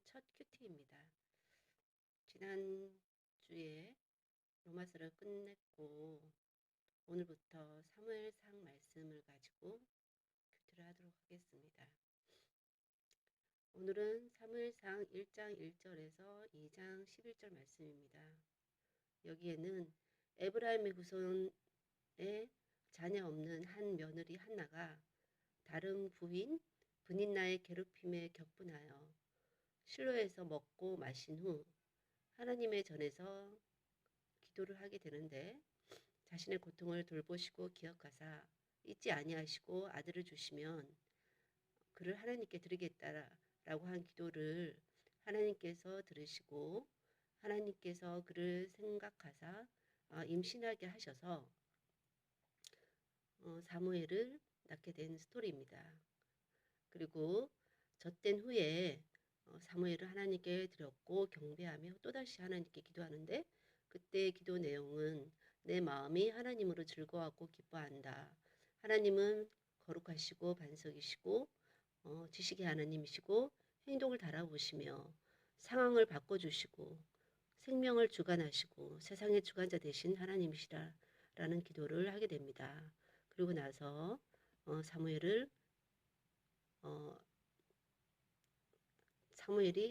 첫 큐티입니다. 지난주에 로마서를 끝냈고 오늘부터 사무엘상 말씀을 가지고 큐티를 하도록 하겠습니다. 오늘은 사무엘상 1장 1절에서 2장 11절 말씀입니다. 여기에는 에브라임의 후손의 자녀 없는 한 며느리 한나가 다른 부인 브닌나의 괴롭힘에 격분하여 실로에서 먹고 마신 후 하나님의 전에서 기도를 하게 되는데, 자신의 고통을 돌보시고 기억하사 잊지 아니하시고 아들을 주시면 그를 하나님께 드리겠다라고 한 기도를 하나님께서 들으시고 하나님께서 그를 생각하사 임신하게 하셔서 사무엘을 낳게 된 스토리입니다. 그리고 젖된 후에 사무엘을 하나님께 드렸고 경배하며 또다시 하나님께 기도하는데, 그때의 기도 내용은 내 마음이 하나님으로 즐거워하고 기뻐한다. 하나님은 거룩하시고 반석이시고 지식의 하나님이시고 행동을 달아보시며 상황을 바꿔주시고 생명을 주관하시고 세상의 주관자 되신 하나님이시라 라는 기도를 하게 됩니다. 그리고 나서 사무엘이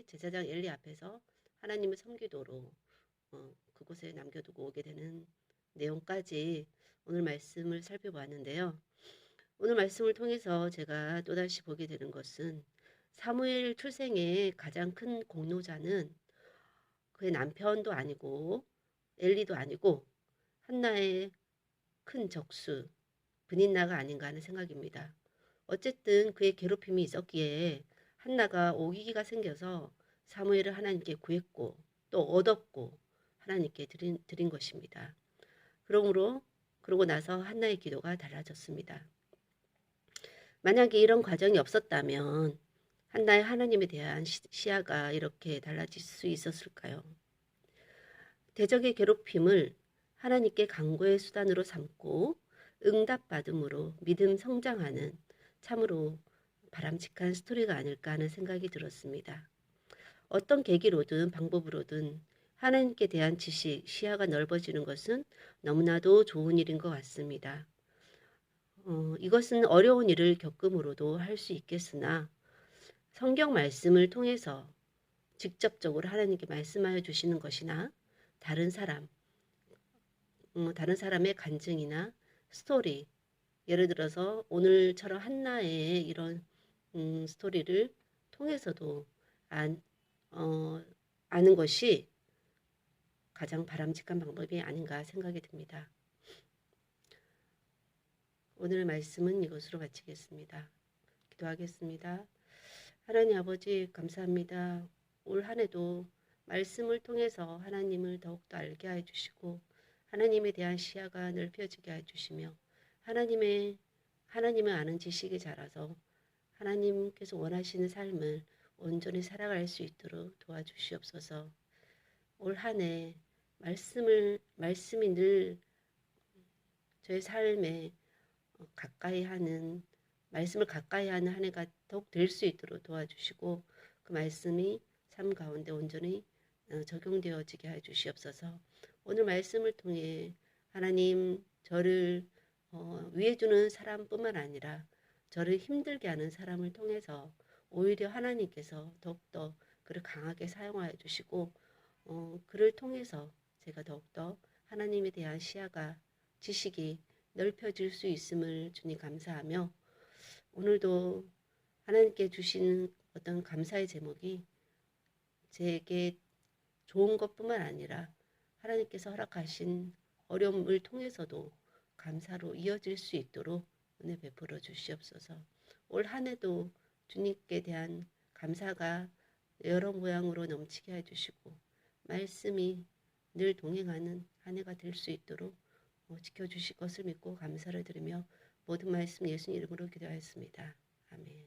제사장 엘리 앞에서 하나님을 섬기도록 그곳에 남겨두고 오게 되는 내용까지 오늘 말씀을 살펴보았는데요. 오늘 말씀을 통해서 제가 또다시 보게 되는 것은 사무엘 출생의 가장 큰 공로자는 그의 남편도 아니고 엘리도 아니고 한나의 큰 적수 브닌나가 아닌가 하는 생각입니다. 어쨌든 그의 괴롭힘이 있었기에 한나가 오기가 생겨서 사무엘을 하나님께 구했고 또 얻었고 하나님께 드린 것입니다. 그러고 나서 한나의 기도가 달라졌습니다. 만약에 이런 과정이 없었다면 한나의 하나님에 대한 시야가 이렇게 달라질 수 있었을까요? 대적의 괴롭힘을 하나님께 간구의 수단으로 삼고 응답받음으로 믿음 성장하는 참으로 바람직한 스토리가 아닐까 하는 생각이 들었습니다. 어떤 계기로든 방법으로든 하나님께 대한 지식, 시야가 넓어지는 것은 너무나도 좋은 일인 것 같습니다. 이것은 어려운 일을 겪음으로도 할 수 있겠으나 성경 말씀을 통해서 직접적으로 하나님께 말씀하여 주시는 것이나 다른 사람의 간증이나 스토리, 예를 들어서 오늘처럼 한나의 이런 스토리를 통해서도 아는 것이 가장 바람직한 방법이 아닌가 생각이 듭니다. 오늘 말씀은 이것으로 마치겠습니다. 기도하겠습니다. 하나님 아버지 감사합니다. 올 한 해도 말씀을 통해서 하나님을 더욱더 알게 해주시고 하나님에 대한 시야가 넓혀지게 해주시며 하나님을 아는 지식이 자라서 하나님께서 원하시는 삶을 온전히 살아갈 수 있도록 도와주시옵소서. 올 한 해 말씀이 늘 저의 삶에 말씀을 가까이 하는 한 해가 더욱 될 수 있도록 도와주시고 그 말씀이 삶 가운데 온전히 적용되어지게 해주시옵소서. 오늘 말씀을 통해 하나님 저를 위해주는 사람뿐만 아니라 저를 힘들게 하는 사람을 통해서 오히려 하나님께서 더욱더 그를 강하게 사용하여 주시고 그를 통해서 제가 더욱더 하나님에 대한 시야가 지식이 넓혀질 수 있음을 주님 감사하며, 오늘도 하나님께 주신 어떤 감사의 제목이 제게 좋은 것뿐만 아니라 하나님께서 허락하신 어려움을 통해서도 감사로 이어질 수 있도록 은혜 베풀어 주시옵소서. 올 한 해도 주님께 대한 감사가 여러 모양으로 넘치게 해주시고 말씀이 늘 동행하는 한 해가 될 수 있도록 지켜주실 것을 믿고 감사를 드리며 모든 말씀 예수님 이름으로 기도하였습니다. 아멘.